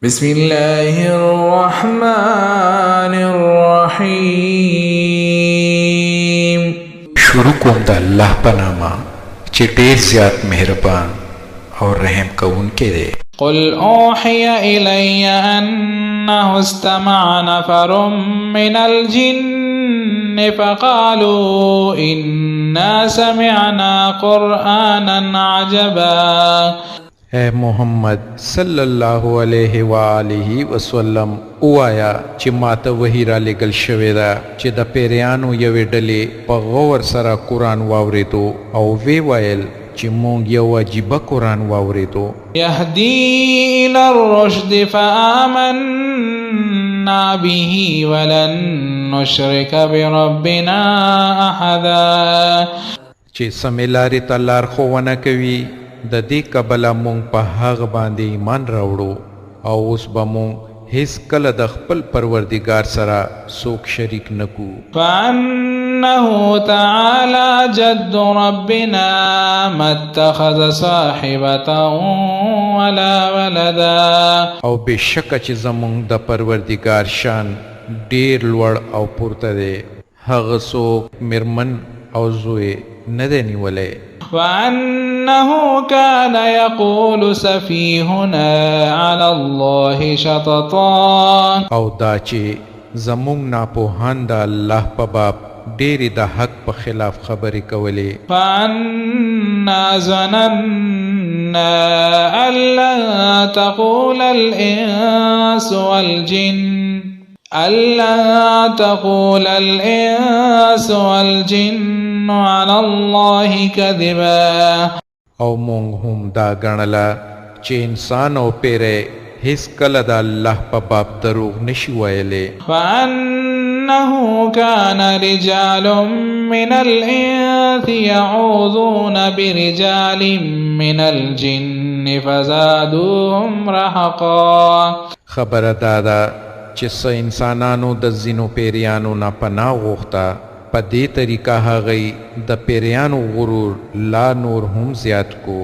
بسم الله الرحمن الرحیم. شروع کوم د الله په نامه چې ډېر زیات مهربان او رحم کوونکی دی. قل اوحي إلي أنه استمع نفر من الجن فقالوا إنا سمعنا قرآنا عجبا. اے محمد صلی الله علیه و آله وسلم اوایا چې ماته وحی را لګل شوې ده چې د پیریانو یوې ډلې په غور سره قرآن واورېدو او وی ویل چې مونږ یو عجیبه قرآن واورېدو. يهدي إلى الرشد فآمنا به ولن نشرك بربنا أحدا. چې سمې لارې ته لارښوونه کوي د دې کبله مونږ په هغه باندې ایمان راوړو او اوس به مونږ هیڅ کله د خپل پروردګار سره څوک شریک نکو. فأنه تعالى جد ربنا ما اتخذ صاحبة ولا ولدا. او بشکه چې زمونږ د پروردګار شان ډیر لوړ او پورته دی، هغه څوک میرمن او زوی نه دی نیولی. وأنه كان يقول سفيهنا على الله شططا. او دا چې زمونږ ناپوهان د الله په باب ډېرې د حق په خلاف خبرې کولې. فأنا ظننا أن لن تقول الإنس والجن ألا تقول الإنس والجن على الله كذبا. او مونږ هم دا ګڼله چې انسان او پیری هیڅ کله د الله په باب دروغ نشي ویلی. فأنه كان رجال من الإنس يعوذون برجال من الجن فزادوهم رهقا. خبره دا ده چې څه انسانانو د ځینو پیریانو نه پناه غوښته، په دې طریقه هغوی د پیریانو غرور لا نور هم زیات کو.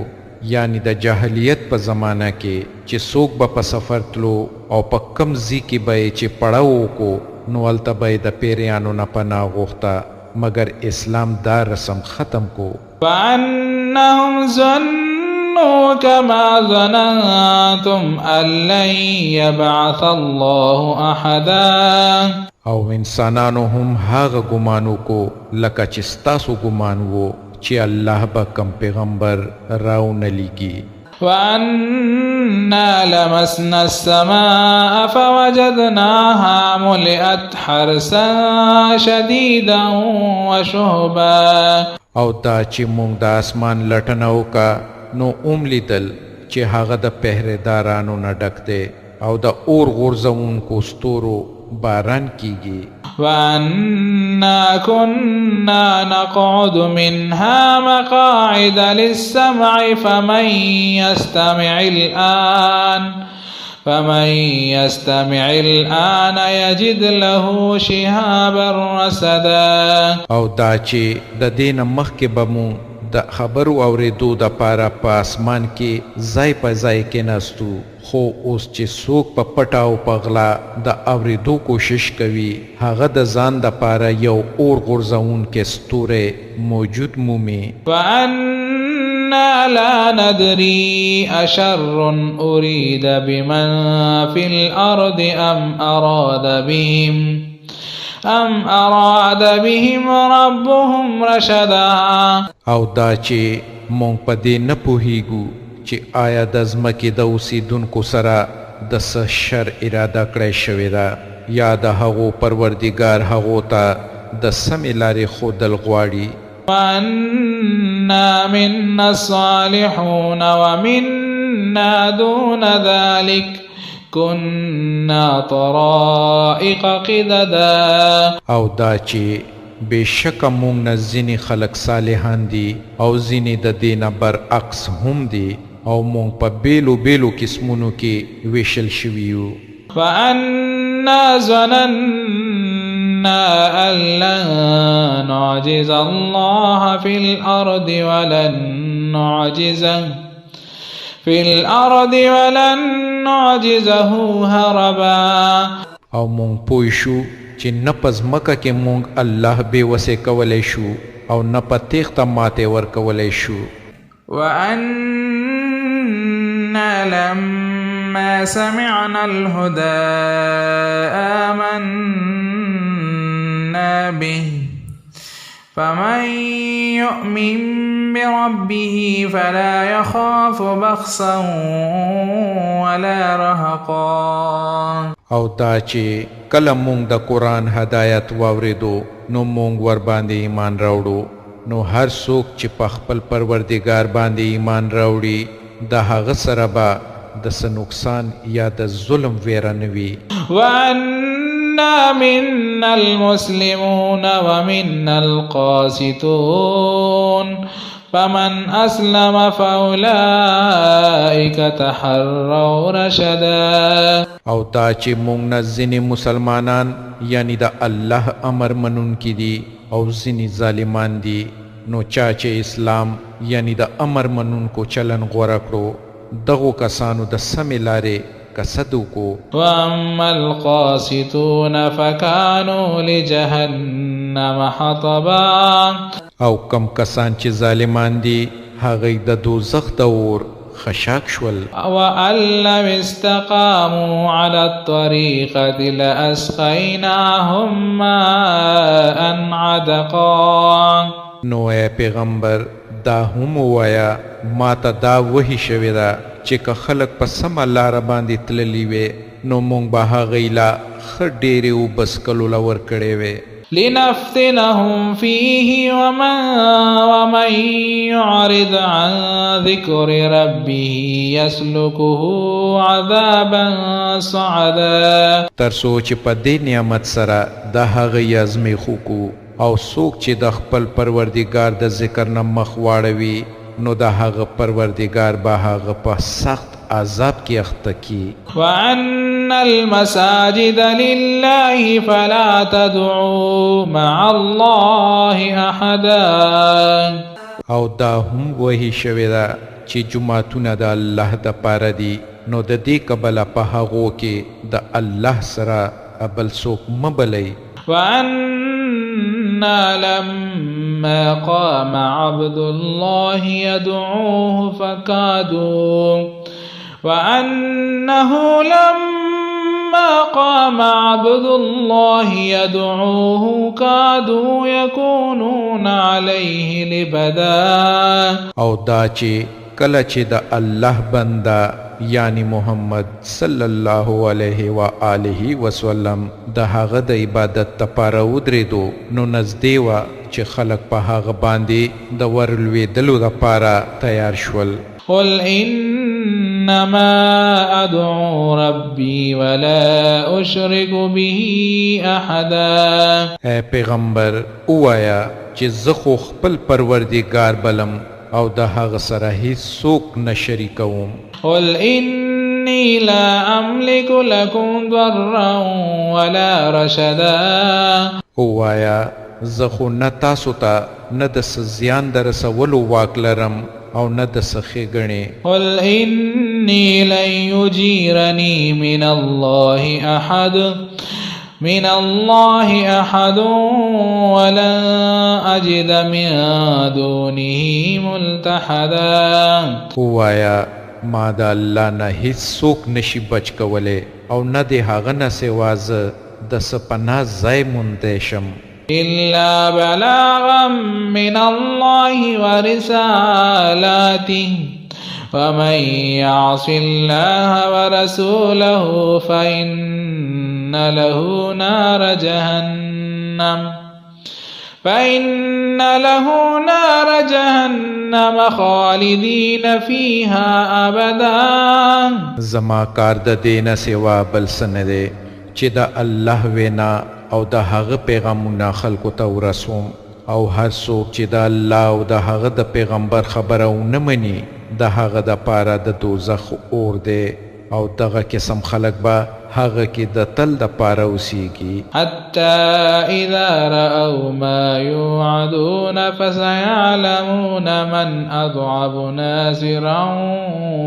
یعنی د جاهلیت په زمانه کې چې څوک به په سفر تلو او په کم ځای کې به یې چې پړاو وکړو نو هلته به یې د پیریانو نه پناه غوښته، مګر اسلام دا رسم ختم کو. فأنهم ظنوا كما ظننتم أن لن يبعث الله أحدا. او انسانانو هم هغه ګمان وکړو لکه چې ستاسو ګمان و چې الله به کم پیغمبر راونه لیږي. وأنا لمسنا السماء فوجدناها ملئت حرسا شديدا وشهبا. او دا چې مونږ د اسمان لټنه وکړه نو لیدل چې هغه د پهرهدارانو نه ډک دی او د اور غورځوونکو ستورو باران کیږي. وأنا كنا نقعد منها مقاعد للسمع فمن يستمع الآن يجد له شهابا رصدا. او دا چې د دې نه مخکې به مو د خبرو اورېدو دپاره په اسمان کې ځای په ځای کېناستو، خو اوس چې څوک په پټه او په غلا د اورېدو کوشش کوي هغه د ځان دپاره یو اور غورځوونکی ستوری موجود مومي. وأنا لا ندري أشر أريد بمن في الأرض أم أراد بهم ربهم رشدا. او دا چې مونږ په دې نه پوهیږو چې آیا د ځمکې د اوسیدونکو سره د څه شر اراده کړی شوې ده یا د هغو پروردګار هغو ته د سمې لارې ښودل غواړي. وأنا منا الصالحون ومنا دون ذلك كنا طرائق قددا. او دا چې بېشکه مونږ نه ځینې خلک صالحان دي او ځینې د دې نه برعکس هم دي او مونږ په بیلو بیلو قسمونو کې ویشل شوي یو. فأنا ظننا أن لن نعجز الله في الأرض ولن نعجزه في الأرض ولن نعجزه هربا. او مونږ پوه شو چې نه په ځمکه کې مونږ الله بې وسې کولی شو او نه په تیښته ماتې ورکولی شو. وأنا لما سمعنا الهدى آمنا به فمن يؤمن بربه فلا يخاف بخسا ولا رهقا. او دا چې کله مونږ د قرآن هدایت واورېدو نو مونږ ورباندې ایمان راوړو. نو هر څوک چې په خپل پروردګار باندې ایمان راوړي د هغه سره به د څه نقصان یا د ظلم ویره نه وي. وأنا منا المسلمون ومنا القاسطون فمن أسلم فأولئك تحروا رشدا. او دا چې مونږ نه ځینې مسلمانان یعنی د الله امر منونکي دي او ځینې ظالمان دي، نو چا چې اسلام یعنی د امر منونکو چلن غوره کړو دغو کسانو د سمې لارې قصد وکړو. وأما القاسطون فكانوا لجهنم حطبا. او کم کسان چې ظالمان دي هغوی د دوزخ د اور خشاک شول. وأن لو استقاموا على الطريقة لأسقيناهم ماء عدقا. نو اے پیغمبر دا هم ووایا ما ته دا وحی شوې ده چې که خلک په سمه لاره باندې تللي وې نو مونږ به هغوی لا ښه ډېرې اوبه څښلو له ورکړې وې. لنفتنهم فيه ومن يعرض عن ذكر ربه يسلكه عذابا صعدا. تر څو چې په دې نعمت سره د هغوی ازمیښ وکړو او څوک چې د خپل پروردګار د ذکر نه مخ واړوي نو د هغه پروردګار به هغه په سخت عذاب کې اخته کي. وأن المساجد لله فلا تدعوا مع الله أحدا. او دا هم وحی شوې ده چې جماعتونه د الله د پاره دي نو د دې کبله په هغو کې د الله سره بل څوک مه بلئ. وأنا لما قام عبد الله يدعوه فكادوا وأنه لما قام عبد الله يدعوه كادوا يكونون عليه لبدا. او دا چې کله چې د الله بنده یعنی محمد صلی الله علیه و آله وسلم د هغه د عبادت لپاره ودرېدو نو نږدې وه چې خلک په هغه باندې د ورلوېدلو لپاره تیار شول. قل إنما أدعو ربي ولا أشرك به أحدا. اے پیغمبر اوایا چې زه خو خپل پروردګار بلم او د هغه سره هیڅ څوک نه شریکوم. قل إني لا أملك لكم ضرا ولا رشدا. اوایا زه خو نه تاسو ته نه د څه زیان د رسولو واک لرم او نه د څه ښېګڼې. قل إني لن يجيرني من الله أحد ولن أجد من دونه ملتحدا. اوایا ما د الله نه هیڅ څوک نشي بچ کولی او نه د هغه نه سوا زه د څه پناه ځای موندی شم. إلا بلاغا من الله ورسالاته ومن يعص الله ورسوله فإن له نار جهنم خالدين فيها أبدا. زما کار د دې نه سوا بل څه نه دی چې د الله وینا او د هغه پیغامونه خلکو ته ورسوم او هر څوک چې د الله او د هغه د پیغمبر خبره ونه مني د هغه د پاره د دوزخ اور دی او دغه قسم خلق به هغه کې د تل د پاره اوسیږي حتى إذا رأوا ما يوعدون فسيعلمون من أضعف ناصرا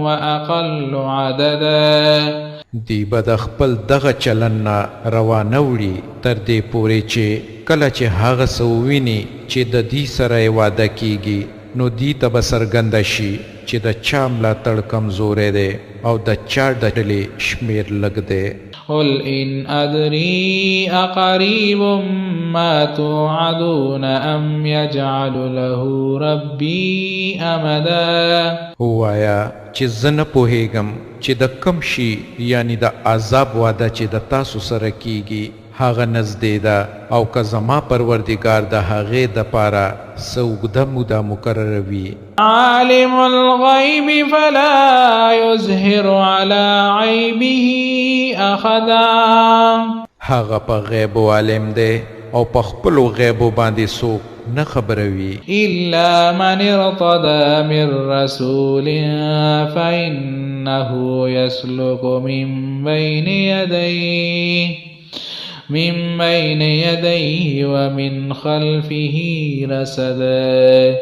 وأقل عددا دی به د خپل دغه چلن نه روانه وړي تر دې پورې چې کله چې هغه څه وویني چې د دې سره یې واده کیږي نو دې ته به څرګنده شي چې د چا ملاتړ کمزوری دی او د چا د ډلې شمیر لږ دی قل إن أدري أقريب ما توعدون أم يجعل له ربي أمدا ووایا چې زه نه پوهیږم چې د کم شي یعنی د عذاب واده چې د تاسو سره کیږي هغه نزدې ده او که زما پروردګار د هغې دپاره څه اوږده موده مقرروي عالم الغيب فلا يظهر على عيبه أحدا هغه په غیب عالم دی او په خپلو غیبو باندې څوک نه خبروي إلا من ارتضى من رسول فإنه يسلك من بين يديه ومن خلفه رصدا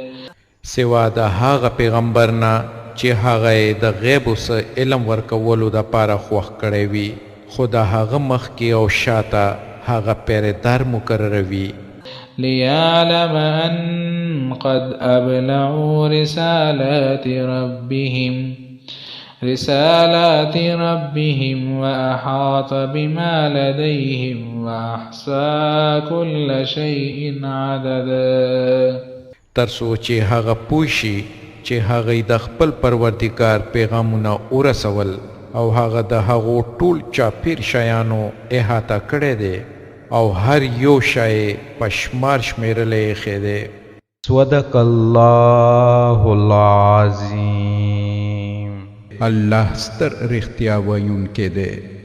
سوا د هغه پیغمبر نه چې هغه یې د غیبو څه علم ورکولو دپاره خوښ کړی وي خو د هغه مخکې او شاته هغه پیرېدار مقرروي ليعلم أن قد أبلغوا رسالات ربهم وأحاط بما لديهم وأحصى كل شيء عددا ترڅو چې هغه پوه شي چې هغه د خپل پروردګار پیغامونه ورسول او هغه د هغو ټول چاپیر شیانو احاطه کړی دی او هر یو شی په شمار شمیرلی ایښی دی صدق الله العظیم الله ستر رښتیا ویونکی دی